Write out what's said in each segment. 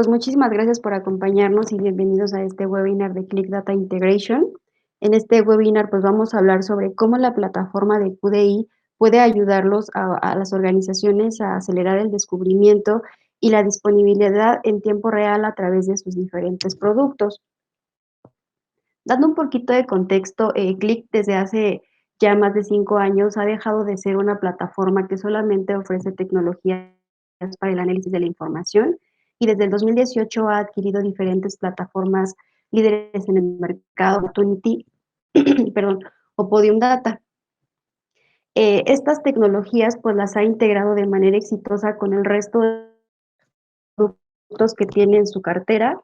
pues muchísimas gracias por acompañarnos y bienvenidos a este webinar de Click Data Integration. En este webinar, pues vamos a hablar sobre cómo la plataforma de QDI puede ayudarlos a las organizaciones a acelerar el descubrimiento y la disponibilidad en tiempo real a través de sus diferentes productos. Dando un poquito de contexto, Click desde hace ya más de 5 años ha dejado de ser una plataforma que solamente ofrece tecnologías para el análisis de la información y desde el 2018 ha adquirido diferentes plataformas líderes en el mercado, Opportunity, perdón, o Podium Data. Estas tecnologías pues las ha integrado de manera exitosa con el resto de productos que tiene en su cartera.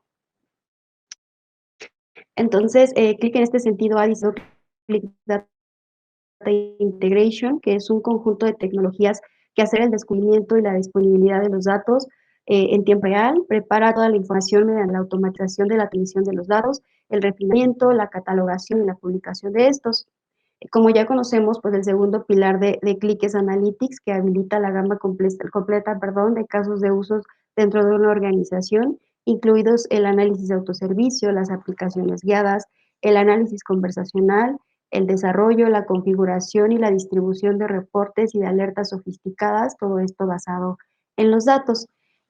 Entonces, Click en este sentido ha diseñado Click Data Integration, que es un conjunto de tecnologías que hacer el descubrimiento y la disponibilidad de los datos en tiempo real, prepara toda la información mediante la automatización de la adquisición de los datos, el refinamiento, la catalogación y la publicación de estos. Como ya conocemos, pues el segundo pilar de Click es Analytics, que habilita la gama completa de casos de usos dentro de una organización, incluidos el análisis de autoservicio, las aplicaciones guiadas, el análisis conversacional, el desarrollo, la configuración y la distribución de reportes y de alertas sofisticadas, todo esto basado en los datos.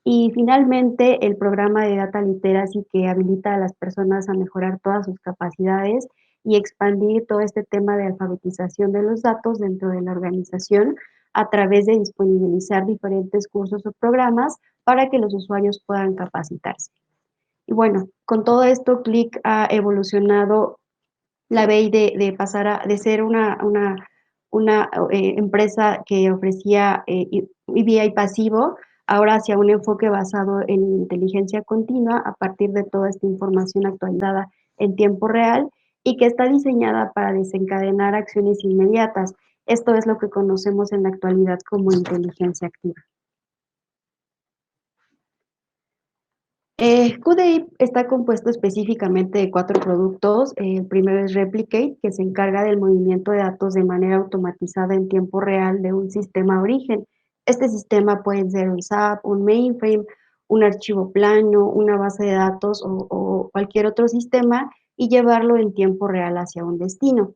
Y finalmente, el programa de Data Literacy que habilita a las personas a mejorar todas sus capacidades y expandir todo este tema de alfabetización de los datos dentro de la organización a través de disponibilizar diferentes cursos o programas para que los usuarios puedan capacitarse. Y bueno, con todo esto, Click ha evolucionado la BI de pasar de ser una empresa que ofrecía EDI pasivo, ahora hacia un enfoque basado en inteligencia continua a partir de toda esta información actualizada en tiempo real y que está diseñada para desencadenar acciones inmediatas. Esto es lo que conocemos en la actualidad como inteligencia activa. QDI está compuesto específicamente de 4 productos. El primero es Replicate, que se encarga del movimiento de datos de manera automatizada en tiempo real de un sistema origen. Este sistema puede ser un SAP, un mainframe, un archivo plano, una base de datos o cualquier otro sistema y llevarlo en tiempo real hacia un destino.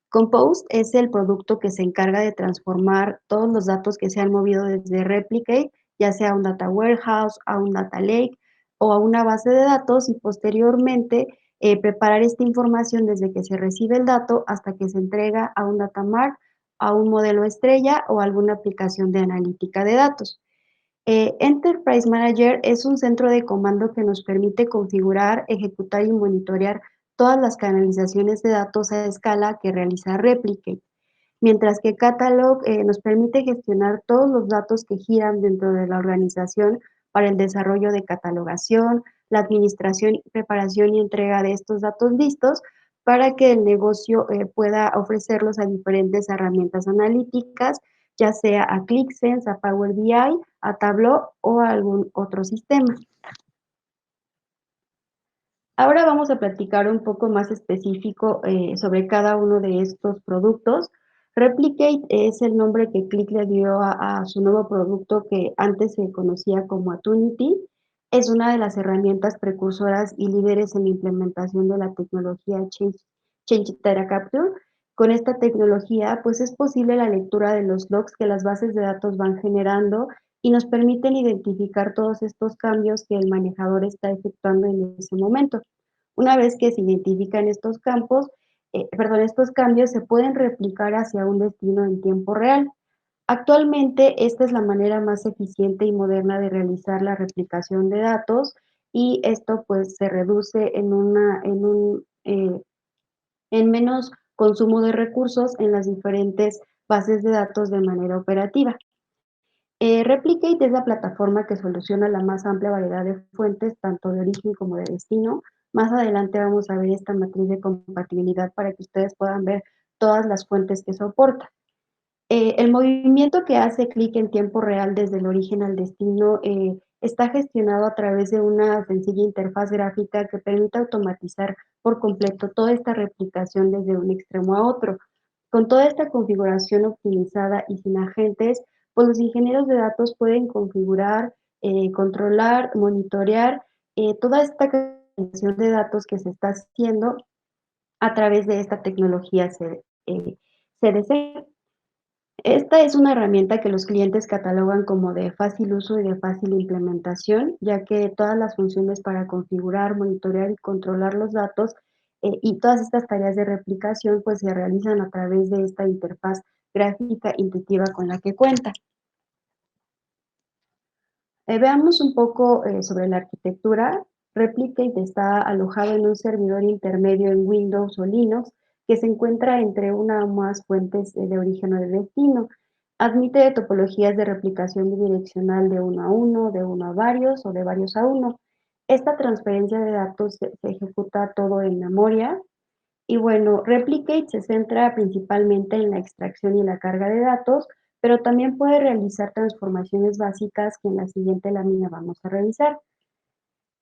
Compose es el producto que se encarga de transformar todos los datos que se han movido desde Replicate, ya sea a un data warehouse, a un data lake o a una base de datos y posteriormente preparar esta información desde que se recibe el dato hasta que se entrega a un data mart, a un modelo estrella o alguna aplicación de analítica de datos. Enterprise Manager es un centro de comando que nos permite configurar, ejecutar y monitorear todas las canalizaciones de datos a escala que realiza Replicate, mientras que Catalog nos permite gestionar todos los datos que giran dentro de la organización para el desarrollo de catalogación, la administración, preparación y entrega de estos datos listos para que el negocio pueda ofrecerlos a diferentes herramientas analíticas, ya sea a ClickSense, a Power BI, a Tableau o a algún otro sistema. Ahora vamos a platicar un poco más específico sobre cada uno de estos productos. Replicate es el nombre que Click le dio a su nuevo producto que antes se conocía como Attunity. Es una de las herramientas precursoras y líderes en la implementación de la tecnología Change Data Capture. Con esta tecnología, pues es posible la lectura de los logs que las bases de datos van generando y nos permiten identificar todos estos cambios que el manejador está efectuando en ese momento. Una vez que se identifican estos cambios se pueden replicar hacia un destino en tiempo real. Actualmente, esta es la manera más eficiente y moderna de realizar la replicación de datos y esto pues se reduce en menos consumo de recursos en las diferentes bases de datos de manera operativa. Replicate es la plataforma que soluciona la más amplia variedad de fuentes, tanto de origen como de destino. Más adelante vamos a ver esta matriz de compatibilidad para que ustedes puedan ver todas las fuentes que soporta. El movimiento que hace Click en tiempo real desde el origen al destino está gestionado a través de una sencilla interfaz gráfica que permite automatizar por completo toda esta replicación desde un extremo a otro. Con toda esta configuración optimizada y sin agentes, pues los ingenieros de datos pueden configurar, controlar, monitorear toda esta creación de datos que se está haciendo a través de esta tecnología CDC. Esta es una herramienta que los clientes catalogan como de fácil uso y de fácil implementación, ya que todas las funciones para configurar, monitorear y controlar los datos y todas estas tareas de replicación pues se realizan a través de esta interfaz gráfica intuitiva con la que cuenta. Veamos un poco sobre la arquitectura. Replicate está alojado en un servidor intermedio en Windows o Linux que se encuentra entre una o más fuentes de origen o de destino. Admite topologías de replicación bidireccional de uno a uno, de uno a varios o de varios a uno. Esta transferencia de datos se ejecuta todo en memoria. Y bueno, Replicate se centra principalmente en la extracción y la carga de datos, pero también puede realizar transformaciones básicas que en la siguiente lámina vamos a revisar.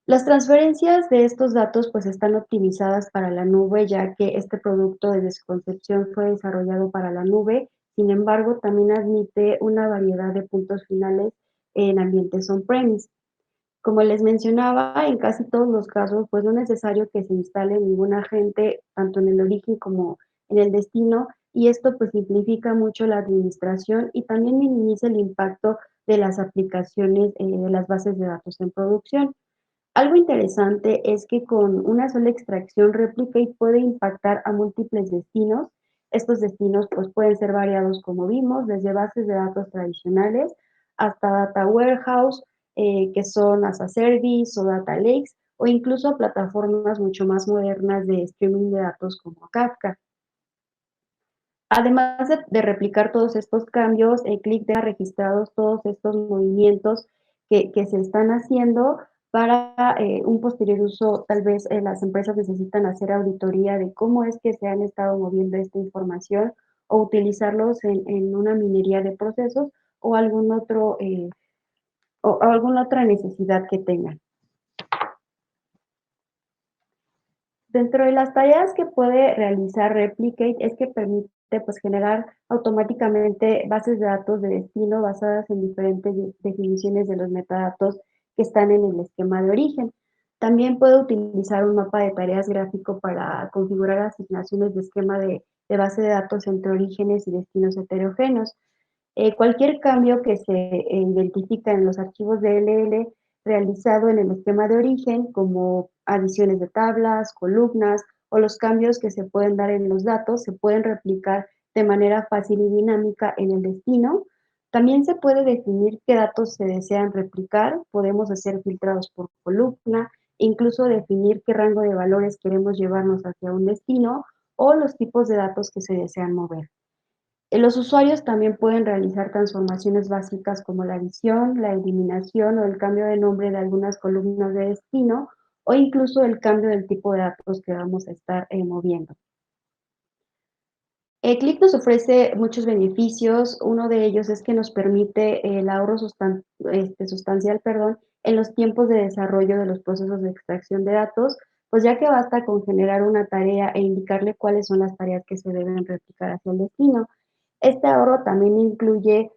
Las transferencias de estos datos pues están optimizadas para la nube, ya que este producto desde su concepción fue desarrollado para la nube. Sin embargo, también admite una variedad de puntos finales en ambientes on-premise. Como les mencionaba, en casi todos los casos, pues no es necesario que se instale ningún agente, tanto en el origen como en el destino, y esto pues simplifica mucho la administración y también minimiza el impacto de las aplicaciones de las bases de datos en producción. Algo interesante es que con una sola extracción, Replicate puede impactar a múltiples destinos. Estos destinos pues, pueden ser variados, como vimos, desde bases de datos tradicionales hasta data warehouse, que son as a service o data lakes, o incluso plataformas mucho más modernas de streaming de datos como Kafka. Además de replicar todos estos cambios, Click deja registrados todos estos movimientos que se están haciendo para un posterior uso. Tal vez las empresas necesitan hacer auditoría de cómo es que se han estado moviendo esta información o utilizarlos en una minería de procesos o algún otro o alguna otra necesidad que tengan. Dentro de las tareas que puede realizar Replicate es que permite pues, generar automáticamente bases de datos de destino basadas en diferentes definiciones de los metadatos que están en el esquema de origen. También puede utilizar un mapa de tareas gráfico para configurar asignaciones de esquema de base de datos entre orígenes y destinos heterogéneos. Cualquier cambio que se identifica en los archivos de DLL realizado en el esquema de origen, como adiciones de tablas, columnas o los cambios que se pueden dar en los datos, se pueden replicar de manera fácil y dinámica en el destino. También se puede definir qué datos se desean replicar, podemos hacer filtrados por columna, incluso definir qué rango de valores queremos llevarnos hacia un destino o los tipos de datos que se desean mover. Los usuarios también pueden realizar transformaciones básicas como la adición, la eliminación o el cambio de nombre de algunas columnas de destino o incluso el cambio del tipo de datos que vamos a estar moviendo. Click nos ofrece muchos beneficios. Uno de ellos es que nos permite el ahorro sustancial, en los tiempos de desarrollo de los procesos de extracción de datos, pues ya que basta con generar una tarea e indicarle cuáles son las tareas que se deben replicar hacia el destino. Este ahorro también incluye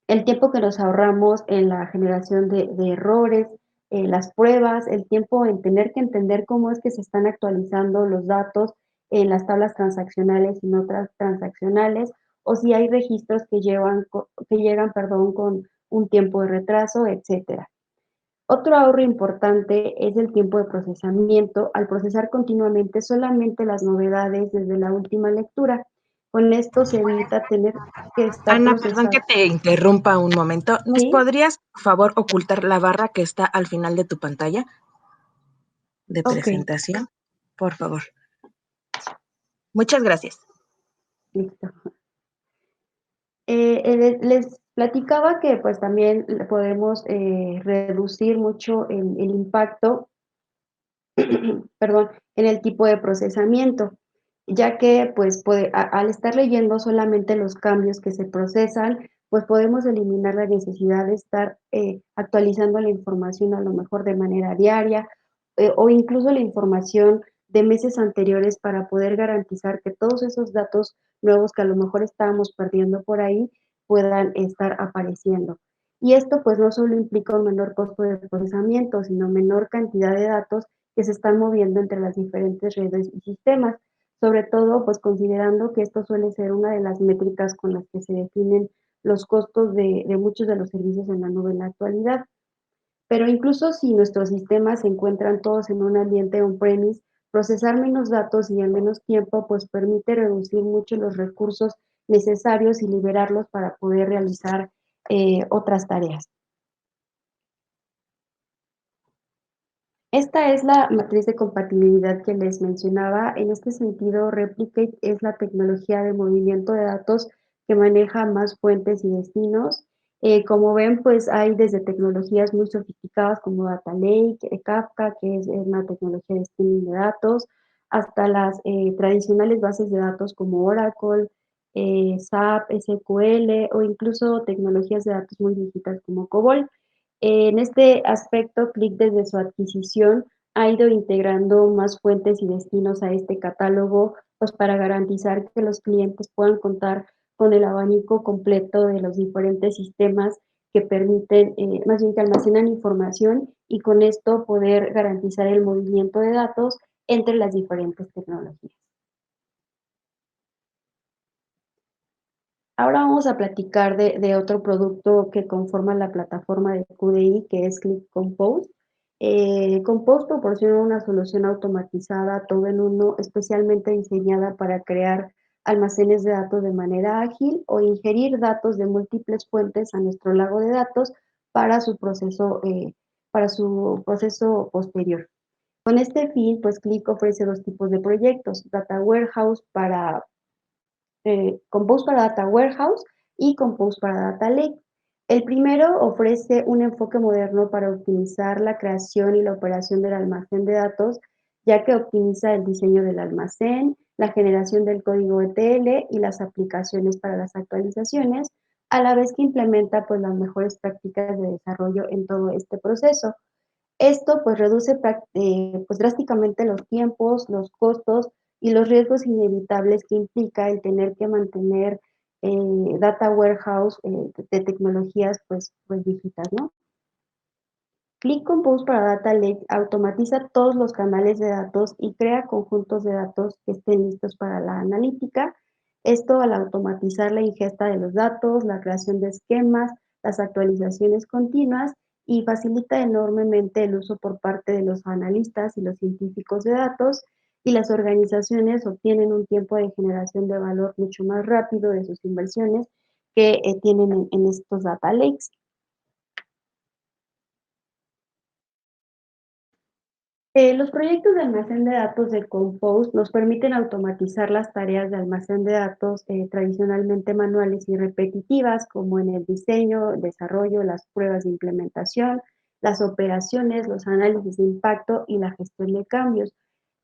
el tiempo que nos ahorramos en la generación de errores, las pruebas, el tiempo en tener que entender cómo es que se están actualizando los datos en las tablas transaccionales y no transaccionales, o si hay registros que llegan con un tiempo de retraso, etcétera. Otro ahorro importante es el tiempo de procesamiento, al procesar continuamente solamente las novedades desde la última lectura. Con esto se evita tener que estar Ana, perdón procesando. que te interrumpa un momento. ¿Nos ¿Sí? podrías, por favor, ocultar la barra que está al final de tu pantalla de Ok, presentación? Por favor. Muchas gracias. listo. Les platicaba que pues también podemos reducir mucho el impacto, perdón, en el tipo de procesamiento, ya que pues al estar leyendo solamente los cambios que se procesan, pues podemos eliminar la necesidad de estar actualizando la información a lo mejor de manera diaria o incluso la información de meses anteriores para poder garantizar que todos esos datos nuevos que a lo mejor estábamos perdiendo por ahí puedan estar apareciendo. Y esto pues no solo implica un menor costo de procesamiento, sino menor cantidad de datos que se están moviendo entre las diferentes redes y sistemas, sobre todo pues considerando que esto suele ser una de las métricas con las que se definen los costos de muchos de los servicios en la nube en la actualidad. Pero incluso si nuestros sistemas se encuentran todos en un ambiente on-premise, procesar menos datos y en menos tiempo pues permite reducir mucho los recursos necesarios y liberarlos para poder realizar otras tareas. Esta es la matriz de compatibilidad que les mencionaba. En este sentido, Replicate es la tecnología de movimiento de datos que maneja más fuentes y destinos. Como ven, pues hay desde tecnologías muy sofisticadas como Data Lake, Kafka, que es una tecnología de streaming de datos, hasta las tradicionales bases de datos como Oracle, SAP, SQL o incluso tecnologías de datos muy viejitas como COBOL. En este aspecto, Click desde su adquisición ha ido integrando más fuentes y destinos a este catálogo, pues para garantizar que los clientes puedan contar con el abanico completo de los diferentes sistemas que permiten, más bien que almacenan información y con esto poder garantizar el movimiento de datos entre las diferentes tecnologías. Ahora vamos a platicar de otro producto que conforma la plataforma de QDI, que es Click Compose. Compose proporciona una solución automatizada, todo en uno, especialmente diseñada para crear almacenes de datos de manera ágil o ingerir datos de múltiples fuentes a nuestro lago de datos para para su proceso posterior. Con este fin, pues Click ofrece dos tipos de proyectos: Data Warehouse Compose para Data Warehouse y Compose para Data Lake. El primero ofrece un enfoque moderno para optimizar la creación y la operación del almacén de datos, ya que optimiza el diseño del almacén, la generación del código ETL y las aplicaciones para las actualizaciones, a la vez que implementa pues, las mejores prácticas de desarrollo en todo este proceso. Esto pues reduce pues drásticamente los tiempos, los costos y los riesgos inevitables que implica el tener que mantener data warehouse de tecnologías pues viejitas, ¿no? Click Compose para Data Lake automatiza todos los canales de datos y crea conjuntos de datos que estén listos para la analítica. Esto al automatizar la ingesta de los datos, la creación de esquemas, las actualizaciones continuas y facilita enormemente el uso por parte de los analistas y los científicos de datos, y las organizaciones obtienen un tiempo de generación de valor mucho más rápido de sus inversiones que tienen en estos data lakes. Los proyectos de almacén de datos de Compose nos permiten automatizar las tareas de almacén de datos tradicionalmente manuales y repetitivas, como en el diseño, desarrollo, las pruebas de implementación, las operaciones, los análisis de impacto y la gestión de cambios.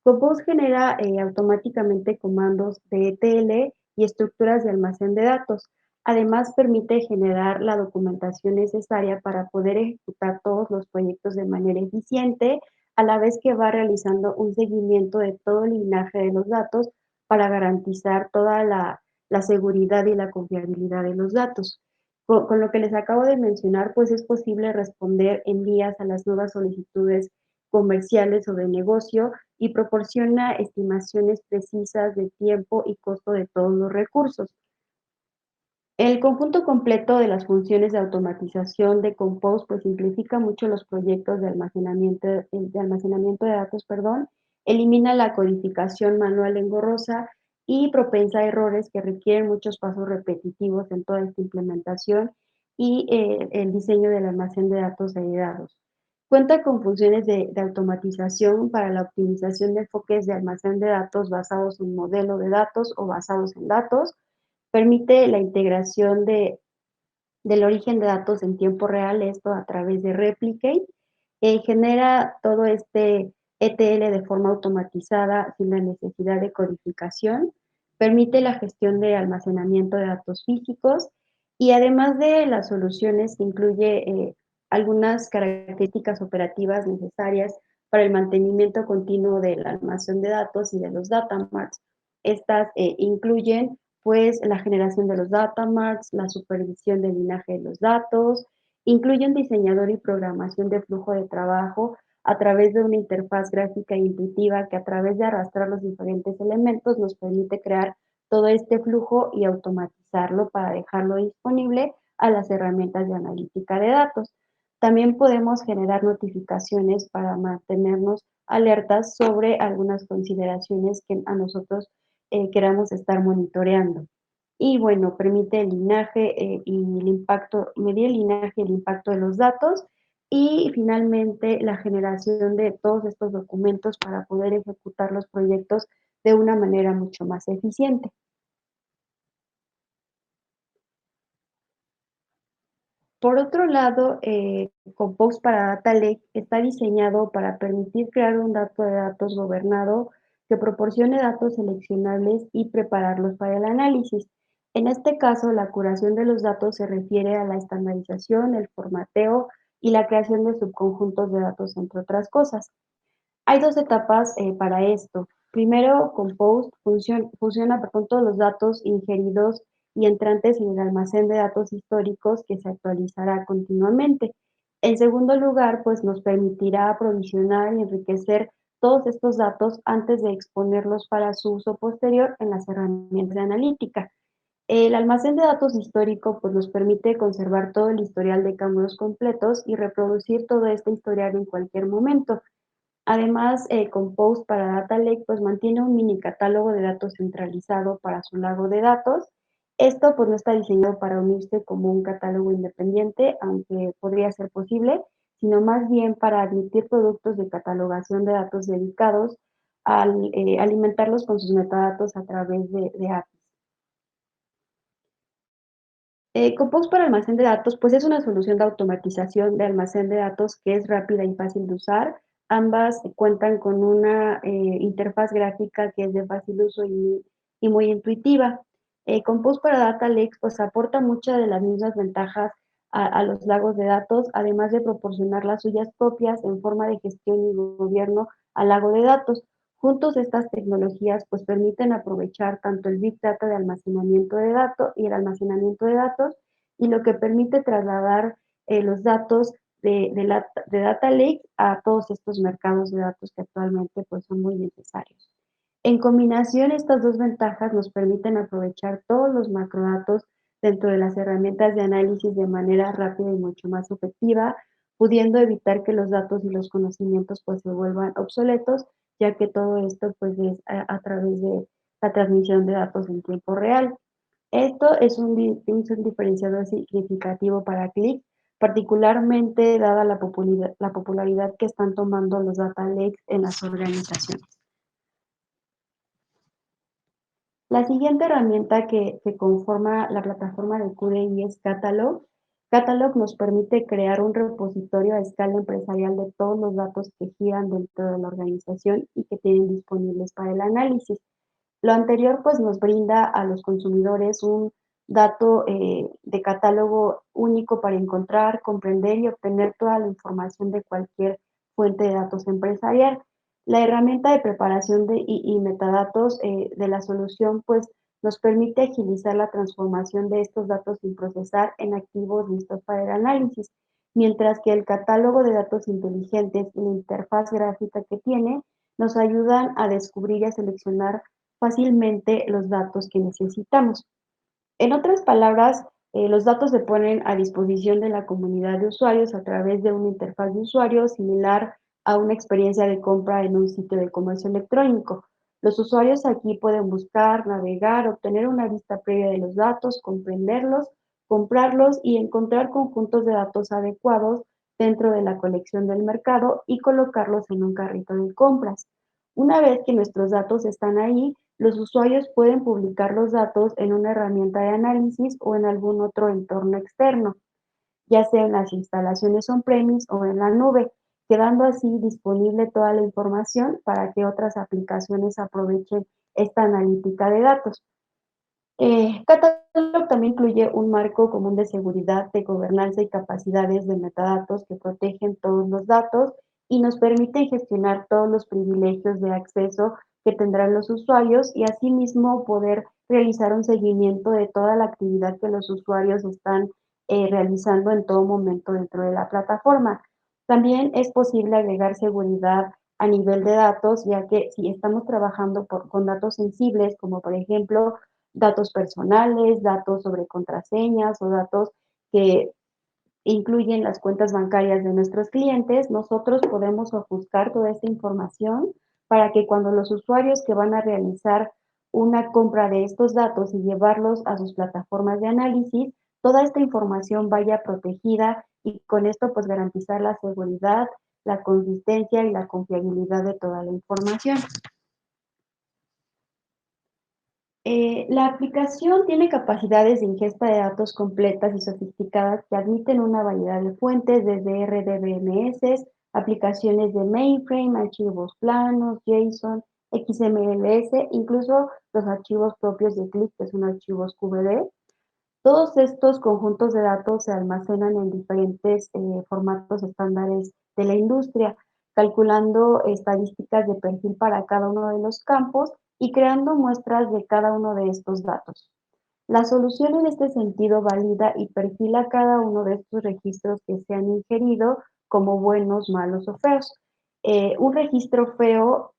Compose genera automáticamente comandos de ETL y estructuras de almacén de datos. Además, permite generar la documentación necesaria para poder ejecutar todos los proyectos de manera eficiente, a la vez que va realizando un seguimiento de todo el linaje de los datos para garantizar toda la seguridad y la confiabilidad de los datos. Con lo que les acabo de mencionar, pues es posible responder en días a las nuevas solicitudes comerciales o de negocio y proporciona estimaciones precisas de tiempo y costo de todos los recursos. El conjunto completo de las funciones de automatización de Compose pues simplifica mucho los proyectos de almacenamiento de datos, perdón, elimina la codificación manual engorrosa y propensa a errores que requieren muchos pasos repetitivos en toda esta implementación y el diseño del almacén de datos heredados. Cuenta con funciones de automatización para la optimización de enfoques de almacén de datos basados en modelo de datos o basados en datos. Permite la integración del origen de datos en tiempo real, esto a través de Replicate. Genera todo este ETL de forma automatizada sin la necesidad de codificación. Permite la gestión de almacenamiento de datos físicos y además de las soluciones incluye algunas características operativas necesarias para el mantenimiento continuo del almacén de datos y de los data marts. Estas incluyen pues la generación de los data marts, la supervisión del linaje de los datos, Incluye un diseñador y programación de flujo de trabajo a través de una interfaz gráfica e intuitiva que a través de arrastrar los diferentes elementos nos permite crear todo este flujo y automatizarlo para dejarlo disponible a las herramientas de analítica de datos. También podemos generar notificaciones para mantenernos alertas sobre algunas consideraciones que a nosotros queramos estar monitoreando. Y bueno, permite el linaje y el impacto, medir el linaje y el impacto de los datos y finalmente la generación de todos estos documentos para poder ejecutar los proyectos de una manera mucho más eficiente. Por otro lado, Compose para Data Lake está diseñado para permitir crear un dato de datos gobernado que proporcione datos seleccionables y prepararlos para el análisis. En este caso, la curación de los datos se refiere a la estandarización, el formateo y la creación de subconjuntos de datos, entre otras cosas. Hay 2 etapas, para esto. Primero, Compose funciona con todos los datos ingeridos y entrantes en el almacén de datos históricos que se actualizará continuamente. En segundo lugar, pues nos permitirá aprovisionar y enriquecer todos estos datos antes de exponerlos para su uso posterior en las herramientas de analítica. El almacén de datos histórico pues nos permite conservar todo el historial de cambios completos y reproducir todo este historial en cualquier momento. Además, Compose para Data Lake pues mantiene un mini catálogo de datos centralizado para su lago de datos. Esto pues no está diseñado para unirse como un catálogo independiente, aunque podría ser posible, sino más bien para admitir productos de catalogación de datos dedicados al alimentarlos con sus metadatos a través de APIs. Compose para almacén de datos, pues es una solución de automatización de almacén de datos que es rápida y fácil de usar. Ambas cuentan con una interfaz gráfica que es de fácil uso y muy intuitiva. Compose para Data Lakes pues aporta muchas de las mismas ventajas a los lagos de datos, además de proporcionar las suyas propias en forma de gestión y gobierno al lago de datos. Juntos estas tecnologías pues permiten aprovechar tanto el Big Data de almacenamiento de datos y el almacenamiento de datos y lo que permite trasladar los datos de Data Lake a todos estos mercados de datos que actualmente pues son muy necesarios. En combinación, estas dos ventajas nos permiten aprovechar todos los macrodatos dentro de las herramientas de análisis de manera rápida y mucho más efectiva, pudiendo evitar que los datos y los conocimientos pues se vuelvan obsoletos, ya que todo esto pues es a través de la transmisión de datos en tiempo real. Esto es un diferenciador significativo para Click, particularmente dada la popularidad que están tomando los data lakes en las organizaciones. La siguiente herramienta que conforma la plataforma de QDI es Catalog. Catalog nos permite crear un repositorio a escala empresarial de todos los datos que giran dentro de la organización y que tienen disponibles para el análisis. Lo anterior pues nos brinda a los consumidores un dato de catálogo único para encontrar, comprender y obtener toda la información de cualquier fuente de datos empresarial. La herramienta de preparación y metadatos de la solución pues nos permite agilizar la transformación de estos datos sin procesar en activos listos para el análisis, mientras que el catálogo de datos inteligentes y la interfaz gráfica que tiene nos ayudan a descubrir y a seleccionar fácilmente los datos que necesitamos. En otras palabras, los datos se ponen a disposición de la comunidad de usuarios a través de una interfaz de usuario similar a una experiencia de compra en un sitio de comercio electrónico. Los usuarios aquí pueden buscar, navegar, obtener una vista previa de los datos, comprenderlos, comprarlos y encontrar conjuntos de datos adecuados dentro de la colección del mercado y colocarlos en un carrito de compras. Una vez que nuestros datos están ahí, los usuarios pueden publicar los datos en una herramienta de análisis o en algún otro entorno externo, ya sea en las instalaciones on-premise o en la nube, quedando así disponible toda la información para que otras aplicaciones aprovechen esta analítica de datos. Catalog también incluye un marco común de seguridad, de gobernanza y capacidades de metadatos que protegen todos los datos y nos permiten gestionar todos los privilegios de acceso que tendrán los usuarios y asimismo poder realizar un seguimiento de toda la actividad que los usuarios están realizando en todo momento dentro de la plataforma. También es posible agregar seguridad a nivel de datos, ya que si estamos trabajando con datos sensibles, como por ejemplo datos personales, datos sobre contraseñas o datos que incluyen las cuentas bancarias de nuestros clientes, nosotros podemos ofuscar toda esta información para que cuando los usuarios que van a realizar una compra de estos datos y llevarlos a sus plataformas de análisis, toda esta información vaya protegida y con esto pues garantizar la seguridad, la consistencia y la confiabilidad de toda la información. La aplicación tiene capacidades de ingesta de datos completas y sofisticadas que admiten una variedad de fuentes, desde RDBMS, aplicaciones de mainframe, archivos planos, JSON, XMLS, incluso los archivos propios de Click, que son archivos QVD. Todos estos conjuntos de datos se almacenan en diferentes formatos estándares de la industria, calculando estadísticas de perfil para cada uno de los campos y creando muestras de cada uno de estos datos. La solución en este sentido valida y perfila cada uno de estos registros que se han ingerido como buenos, malos o feos. Un registro feo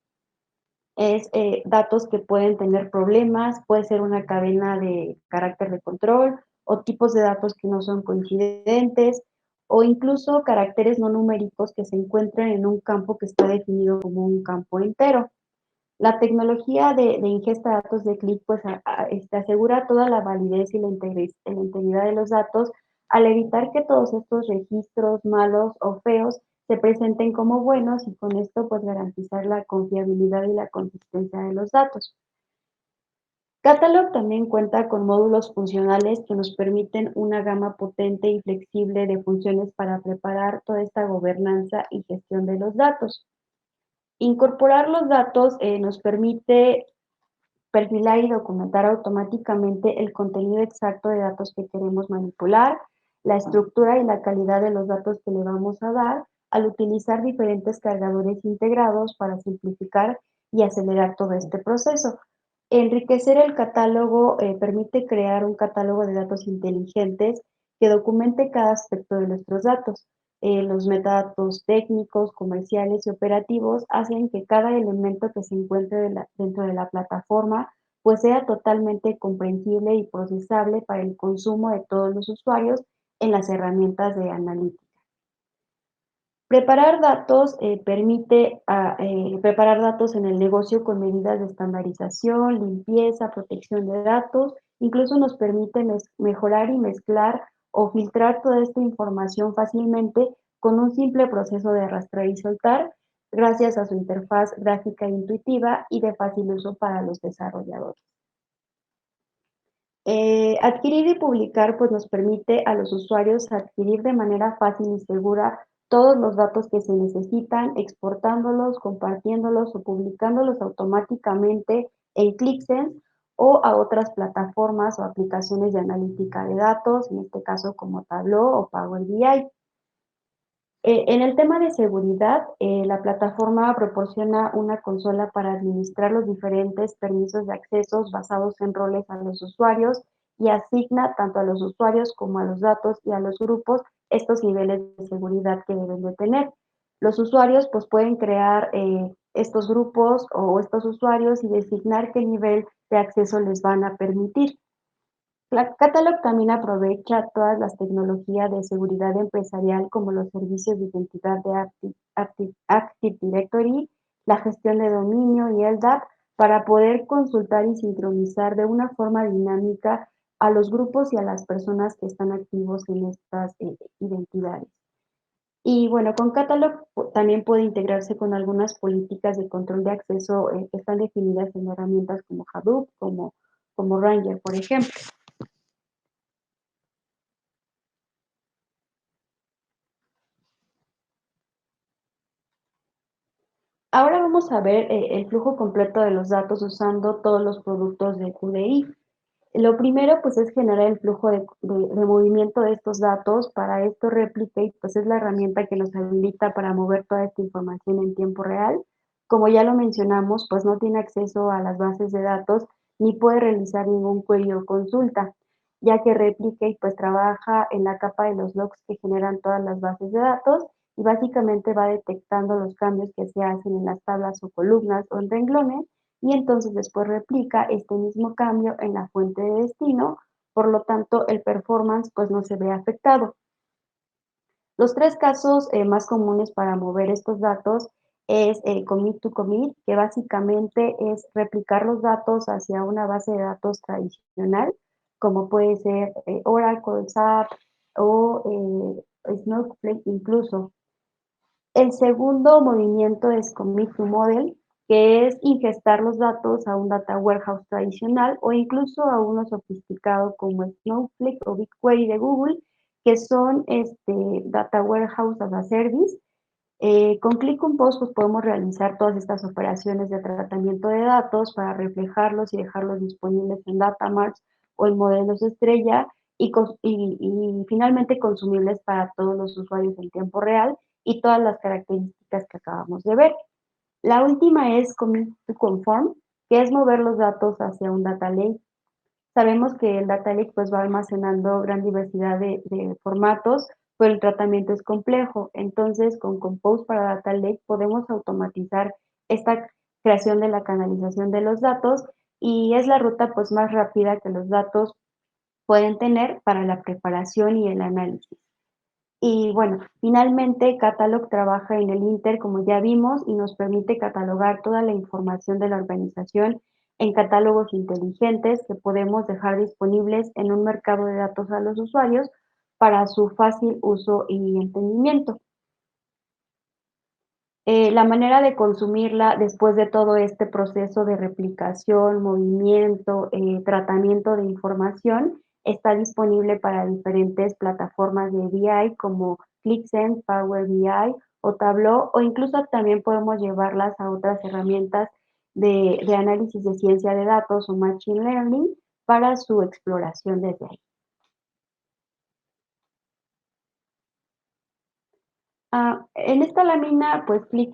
es datos que pueden tener problemas, puede ser una cadena de carácter de control o tipos de datos que no son coincidentes o incluso caracteres no numéricos que se encuentran en un campo que está definido como un campo entero. La tecnología de ingesta de datos de Click pues, asegura toda la validez y la integridad de los datos al evitar que todos estos registros malos o feos se presenten como buenos y con esto pues garantizar la confiabilidad y la consistencia de los datos. Catalog también cuenta con módulos funcionales que nos permiten una gama potente y flexible de funciones para preparar toda esta gobernanza y gestión de los datos. Incorporar los datos nos permite perfilar y documentar automáticamente el contenido exacto de datos que queremos manipular, la estructura y la calidad de los datos que le vamos a dar al utilizar diferentes cargadores integrados para simplificar y acelerar todo este proceso. Enriquecer el catálogo permite crear un catálogo de datos inteligentes que documente cada aspecto de nuestros datos. Los metadatos técnicos, comerciales y operativos hacen que cada elemento que se encuentre dentro de la plataforma pues sea totalmente comprensible y procesable para el consumo de todos los usuarios en las herramientas de analítica. Preparar datos permite preparar datos en el negocio con medidas de estandarización, limpieza, protección de datos, incluso nos permite mejorar y mezclar o filtrar toda esta información fácilmente con un simple proceso de arrastrar y soltar, gracias a su interfaz gráfica e intuitiva y de fácil uso para los desarrolladores. Adquirir y publicar pues nos permite a los usuarios adquirir de manera fácil y segura todos los datos que se necesitan, exportándolos, compartiéndolos o publicándolos automáticamente en ClickSense o a otras plataformas o aplicaciones de analítica de datos, en este caso como Tableau o Power BI. En el tema de seguridad, la plataforma proporciona una consola para administrar los diferentes permisos de accesos basados en roles a los usuarios y asigna tanto a los usuarios como a los datos y a los grupos estos niveles de seguridad que deben de tener. Los usuarios pues pueden crear estos grupos o estos usuarios y designar qué nivel de acceso les van a permitir. Catalog también aprovecha todas las tecnologías de seguridad empresarial como los servicios de identidad de Active Directory, la gestión de dominio y LDAP para poder consultar y sincronizar de una forma dinámica a los grupos y a las personas que están activos en estas identidades. Y bueno, con Catalog también puede integrarse con algunas políticas de control de acceso que están definidas en herramientas como Hadoop, como Ranger, por ejemplo. Ahora vamos a ver el flujo completo de los datos usando todos los productos de QDI. Lo primero, pues, es generar el flujo de movimiento de estos datos. Para esto, Replicate, pues, es la herramienta que nos habilita para mover toda esta información en tiempo real. Como ya lo mencionamos, pues, no tiene acceso a las bases de datos ni puede realizar ningún query o consulta. ya que Replicate pues trabaja en la capa de los logs que generan todas las bases de datos y básicamente va detectando los cambios que se hacen en las tablas o columnas o en renglones y entonces después replica este mismo cambio en la fuente de destino, por lo tanto el performance pues no se ve afectado. Los tres casos más comunes para mover estos datos es el commit to commit, que básicamente es replicar los datos hacia una base de datos tradicional, como puede ser Oracle, SAP o Snowflake incluso. El segundo movimiento es commit to model, que es ingestar los datos a un data warehouse tradicional o incluso a uno sofisticado como Snowflake o BigQuery de Google, que son data warehouse as a service. Con Click Compose pues, podemos realizar todas estas operaciones de tratamiento de datos para reflejarlos y dejarlos disponibles en Datamarts o en modelos estrella y finalmente consumibles para todos los usuarios en tiempo real y todas las características que acabamos de ver. La última es Commit to Conform, que es mover los datos hacia un data lake. Sabemos que el data lake pues, va almacenando gran diversidad de formatos, pero el tratamiento es complejo. Entonces, con Compose para Data Lake podemos automatizar esta creación de la canalización de los datos y es la ruta pues, más rápida que los datos pueden tener para la preparación y el análisis. Y bueno, finalmente Catalog trabaja en el Inter, como ya vimos, y nos permite catalogar toda la información de la organización en catálogos inteligentes que podemos dejar disponibles en un mercado de datos a los usuarios para su fácil uso y entendimiento. La manera de consumirla después de todo este proceso de replicación, movimiento, tratamiento de información, está disponible para diferentes plataformas de BI como ClickSense, Power BI o Tableau, o incluso también podemos llevarlas a otras herramientas de análisis de ciencia de datos o Machine Learning para su exploración desde ahí. En esta lámina, pues Click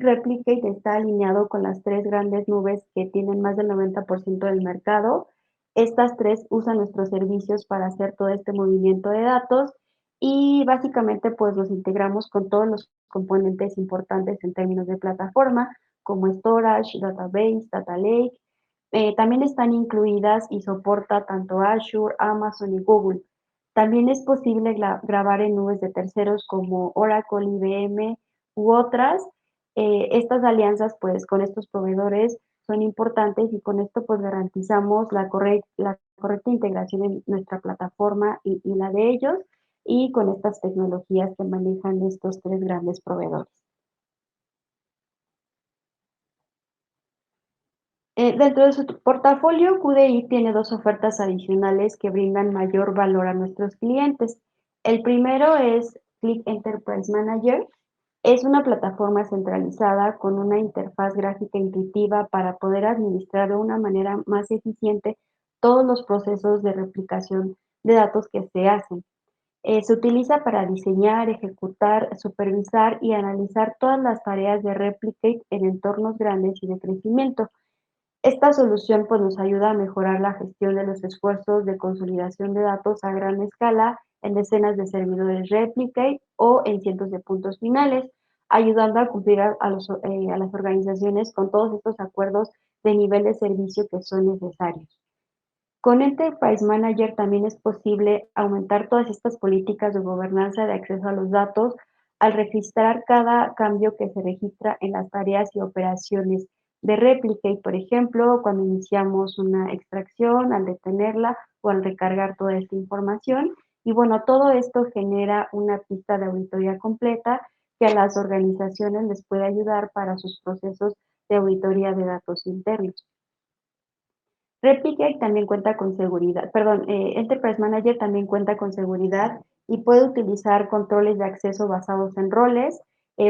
Replicate está alineado con las tres grandes nubes que tienen más del 90% del mercado. Estas tres usan nuestros servicios para hacer todo este movimiento de datos y básicamente pues los integramos con todos los componentes importantes en términos de plataforma, como storage, database, data lake. También están incluidas y soporta tanto Azure, Amazon y Google. También es posible grabar en nubes de terceros como Oracle, IBM u otras. Estas alianzas, pues, con estos proveedores son importantes y con esto, pues, garantizamos la correcta integración en nuestra plataforma y la de ellos, y con estas tecnologías que manejan estos tres grandes proveedores. Dentro de su portafolio, QDI tiene dos ofertas adicionales que brindan mayor valor a nuestros clientes. El primero es Click Enterprise Manager. Es una plataforma centralizada con una interfaz gráfica intuitiva para poder administrar de una manera más eficiente todos los procesos de replicación de datos que se hacen. Se utiliza para diseñar, ejecutar, supervisar y analizar todas las tareas de Replicate en entornos grandes y de crecimiento. Esta solución pues, nos ayuda a mejorar la gestión de los esfuerzos de consolidación de datos a gran escala en decenas de servidores Replicate o en cientos de puntos finales, ayudando a cumplir a las organizaciones con todos estos acuerdos de nivel de servicio que son necesarios. Con Enterprise Manager también es posible aumentar todas estas políticas de gobernanza de acceso a los datos al registrar cada cambio que se registra en las tareas y operaciones de Replicate, por ejemplo, cuando iniciamos una extracción, al detenerla o al recargar toda esta información. Y bueno, todo esto genera una pista de auditoría completa que a las organizaciones les puede ayudar para sus procesos de auditoría de datos internos. Replicate también cuenta con seguridad, perdón, Enterprise Manager también cuenta con seguridad y puede utilizar controles de acceso basados en roles,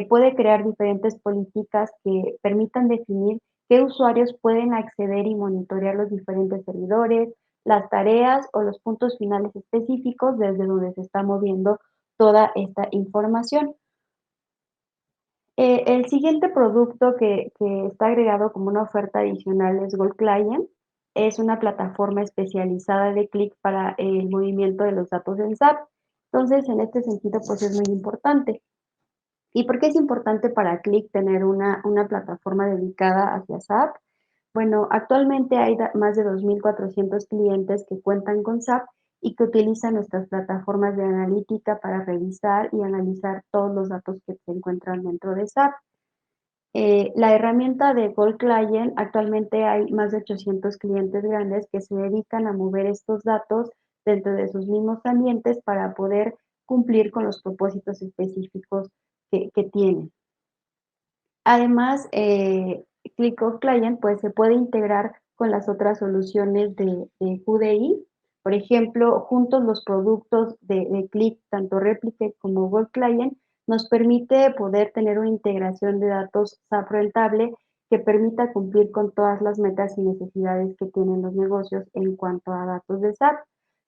puede crear diferentes políticas que permitan definir qué usuarios pueden acceder y monitorear los diferentes servidores, las tareas o los puntos finales específicos desde donde se está moviendo toda esta información. El siguiente producto que está agregado como una oferta adicional es Gold Client. es una plataforma especializada de Qlik para el movimiento de los datos en SAP. Entonces, en este sentido, pues es muy importante. ¿Y por qué es importante para Qlik tener una plataforma dedicada hacia SAP? Bueno, actualmente hay más de 2.400 clientes que cuentan con SAP y que utilizan nuestras plataformas de analítica para revisar y analizar todos los datos que se encuentran dentro de SAP. La herramienta de Gold Client, actualmente hay más de 800 clientes grandes que se dedican a mover estos datos dentro de sus mismos ambientes para poder cumplir con los propósitos específicos que tienen. Además, Qlik Client pues, se puede integrar con las otras soluciones de QDI. Por ejemplo, juntos los productos de Qlik, tanto Replicate como Gold Client, nos permite poder tener una integración de datos SAP rentable que permita cumplir con todas las metas y necesidades que tienen los negocios en cuanto a datos de SAP.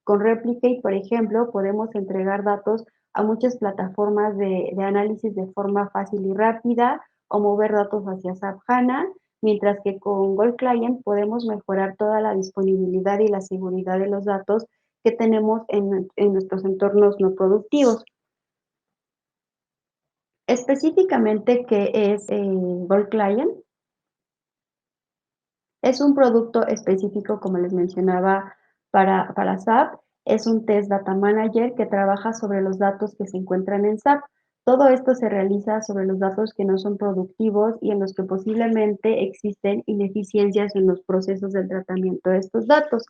Con Replicate, por ejemplo, podemos entregar datos a muchas plataformas de análisis de forma fácil y rápida, o mover datos hacia SAP HANA, mientras que con Gold Client podemos mejorar toda la disponibilidad y la seguridad de los datos que tenemos en nuestros entornos no productivos. Específicamente, ¿qué es Gold Client? Es un producto específico, como les mencionaba, para SAP. Es un Test Data Manager que trabaja sobre los datos que se encuentran en SAP. Todo esto se realiza sobre los datos que no son productivos y en los que posiblemente existen ineficiencias en los procesos del tratamiento de estos datos.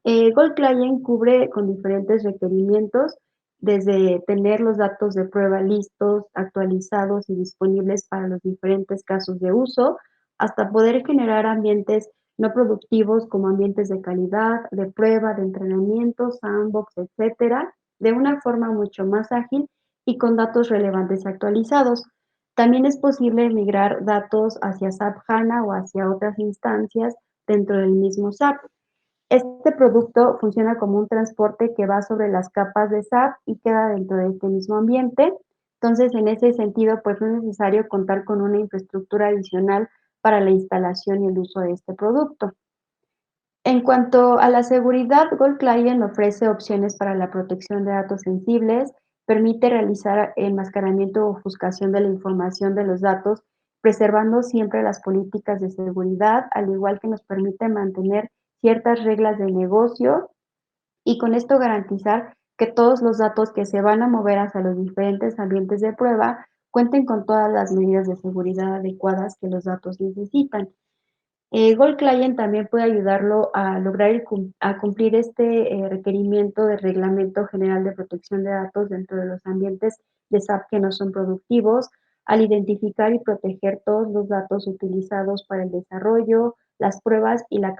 Gold Client cubre con diferentes requerimientos, desde tener los datos de prueba listos, actualizados y disponibles para los diferentes casos de uso, hasta poder generar ambientes no productivos como ambientes de calidad, de prueba, de entrenamiento, sandbox, etcétera, de una forma mucho más ágil y con datos relevantes actualizados. También es posible migrar datos hacia SAP HANA o hacia otras instancias dentro del mismo SAP. Este producto funciona como un transporte que va sobre las capas de SAP y queda dentro de este mismo ambiente. Entonces, en ese sentido, pues no es necesario contar con una infraestructura adicional para la instalación y el uso de este producto. En cuanto a la seguridad, Gold Client ofrece opciones para la protección de datos sensibles, permite realizar enmascaramiento o ofuscación de la información de los datos, preservando siempre las políticas de seguridad, al igual que nos permite mantener ciertas reglas de negocio y con esto garantizar que todos los datos que se van a mover hacia los diferentes ambientes de prueba cuenten con todas las medidas de seguridad adecuadas que los datos necesitan. Gold Client también puede ayudarlo a lograr a cumplir este requerimiento del Reglamento General de Protección de Datos dentro de los ambientes de SAP que no son productivos, al identificar y proteger todos los datos utilizados para el desarrollo, las pruebas y la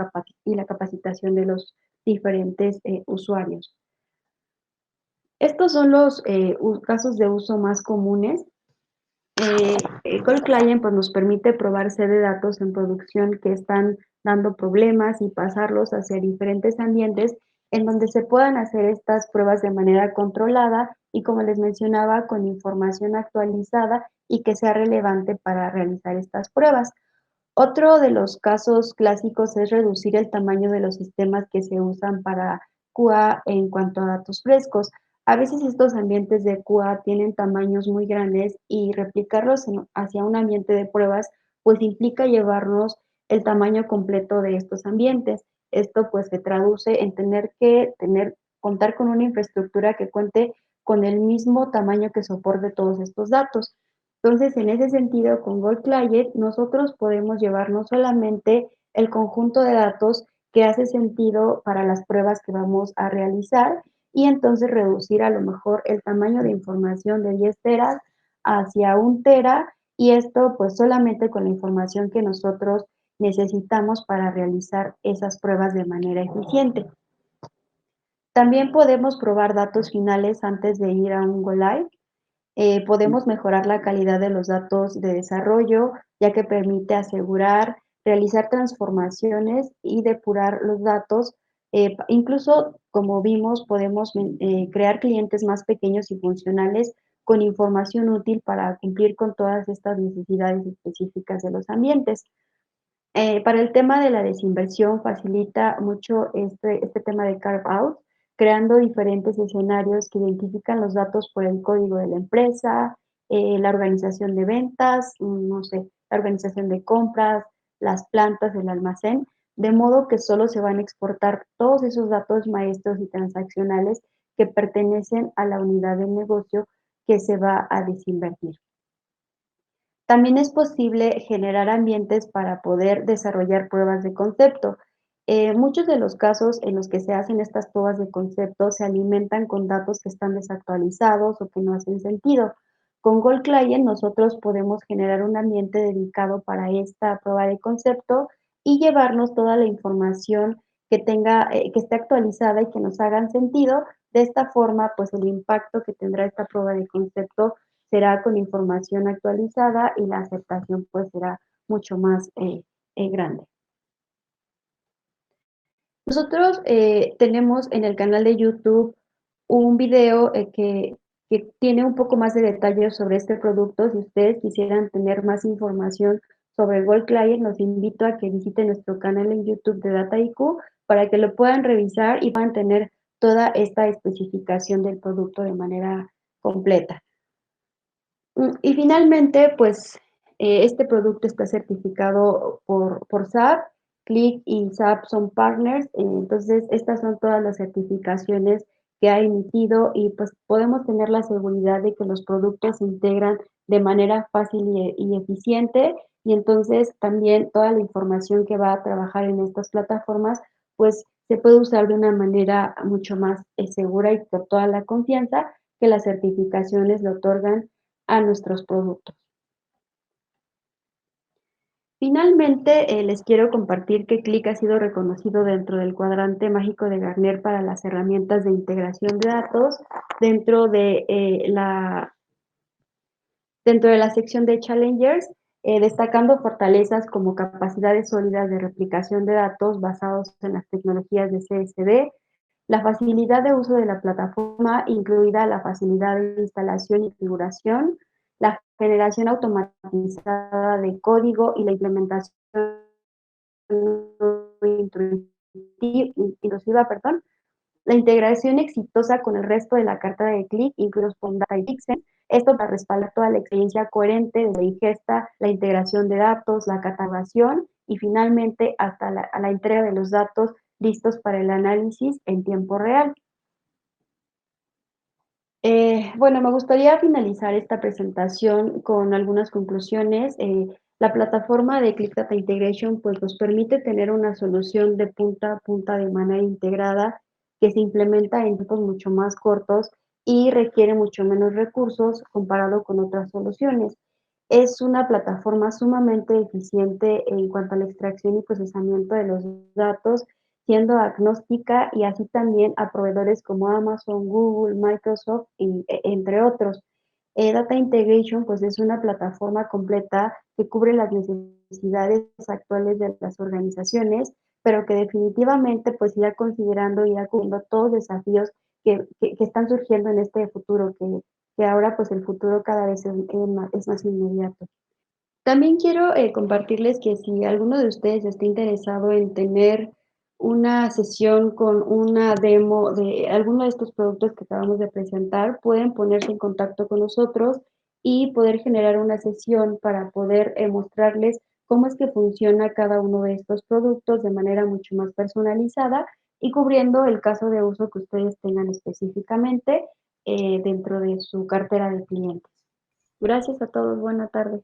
capacitación de los diferentes usuarios. Estos son los casos de uso más comunes. Gold Client pues, nos permite probar serie de datos en producción que están dando problemas y pasarlos hacia diferentes ambientes en donde se puedan hacer estas pruebas de manera controlada y, como les mencionaba, con información actualizada y que sea relevante para realizar estas pruebas. Otro de los casos clásicos es reducir el tamaño de los sistemas que se usan para QA en cuanto a datos frescos. A veces estos ambientes de QA tienen tamaños muy grandes y replicarlos hacia un ambiente de pruebas pues implica llevarnos el tamaño completo de estos ambientes. Esto pues se traduce en contar con una infraestructura que cuente con el mismo tamaño que soporte todos estos datos. Entonces, en ese sentido, con Gold Client, nosotros podemos llevar no solamente el conjunto de datos que hace sentido para las pruebas que vamos a realizar y entonces reducir a lo mejor el tamaño de información de 10 teras hacia 1 tera y esto pues solamente con la información que nosotros necesitamos para realizar esas pruebas de manera eficiente. También podemos probar datos finales antes de ir a un Go Live. Podemos mejorar la calidad de los datos de desarrollo, ya que permite asegurar, realizar transformaciones y depurar los datos. Incluso, como vimos, podemos crear clientes más pequeños y funcionales con información útil para cumplir con todas estas necesidades específicas de los ambientes. Para el tema de la desinversión facilita mucho este tema de carve out, creando diferentes escenarios que identifican los datos por el código de la empresa, la organización de ventas, no sé, la organización de compras, las plantas, el almacén, de modo que solo se van a exportar todos esos datos maestros y transaccionales que pertenecen a la unidad de negocio que se va a desinvertir. También es posible generar ambientes para poder desarrollar pruebas de concepto. Muchos de los casos en los que se hacen estas pruebas de concepto se alimentan con datos que están desactualizados o que no hacen sentido. Con Gold Client nosotros podemos generar un ambiente dedicado para esta prueba de concepto y llevarnos toda la información que tenga, que esté actualizada y que nos hagan sentido. De esta forma, pues el impacto que tendrá esta prueba de concepto será con información actualizada y la aceptación pues será mucho más grande. Nosotros tenemos en el canal de YouTube un video que tiene un poco más de detalles sobre este producto. Si ustedes quisieran tener más información sobre Gold Client, los invito a que visiten nuestro canal en YouTube de DataIQ para que lo puedan revisar y puedan tener toda esta especificación del producto de manera completa. Y finalmente, pues, este producto está certificado por SAP, Click y SAP son partners, entonces estas son todas las certificaciones que ha emitido y pues podemos tener la seguridad de que los productos se integran de manera fácil y eficiente y entonces también toda la información que va a trabajar en estas plataformas pues se puede usar de una manera mucho más segura y con toda la confianza que las certificaciones le otorgan a nuestros productos. Finalmente, les quiero compartir que Click ha sido reconocido dentro del cuadrante mágico de Gartner para las herramientas de integración de datos dentro de, dentro de la sección de Challengers, destacando fortalezas como capacidades sólidas de replicación de datos basados en las tecnologías de CSV, la facilidad de uso de la plataforma, incluida la facilidad de instalación y configuración, la generación automatizada de código y la implementación intrusiva, perdón, la integración exitosa con el resto de la carta de Click, incluidos con Data y Pixel, esto para respaldar toda la experiencia coherente de la ingesta, la integración de datos, la catalogación y finalmente hasta la entrega de los datos listos para el análisis en tiempo real. Bueno, me gustaría finalizar esta presentación con algunas conclusiones. La plataforma de Click Data Integration pues, nos permite tener una solución de punta a punta de manera integrada que se implementa en tiempos mucho más cortos y requiere mucho menos recursos comparado con otras soluciones. Es una plataforma sumamente eficiente en cuanto a la extracción y procesamiento de los datos, siendo agnóstica y así también a proveedores como Amazon, Google, Microsoft, entre otros. Data Integration pues es una plataforma completa que cubre las necesidades actuales de las organizaciones, pero que definitivamente pues irá considerando y irá cubriendo todos los desafíos que están surgiendo en este futuro, que ahora pues el futuro cada vez es más inmediato. También quiero compartirles que si alguno de ustedes está interesado en tener una sesión con una demo de alguno de estos productos que acabamos de presentar, pueden ponerse en contacto con nosotros y poder generar una sesión para poder mostrarles cómo es que funciona cada uno de estos productos de manera mucho más personalizada y cubriendo el caso de uso que ustedes tengan específicamente dentro de su cartera de clientes. Gracias a todos, buena tarde.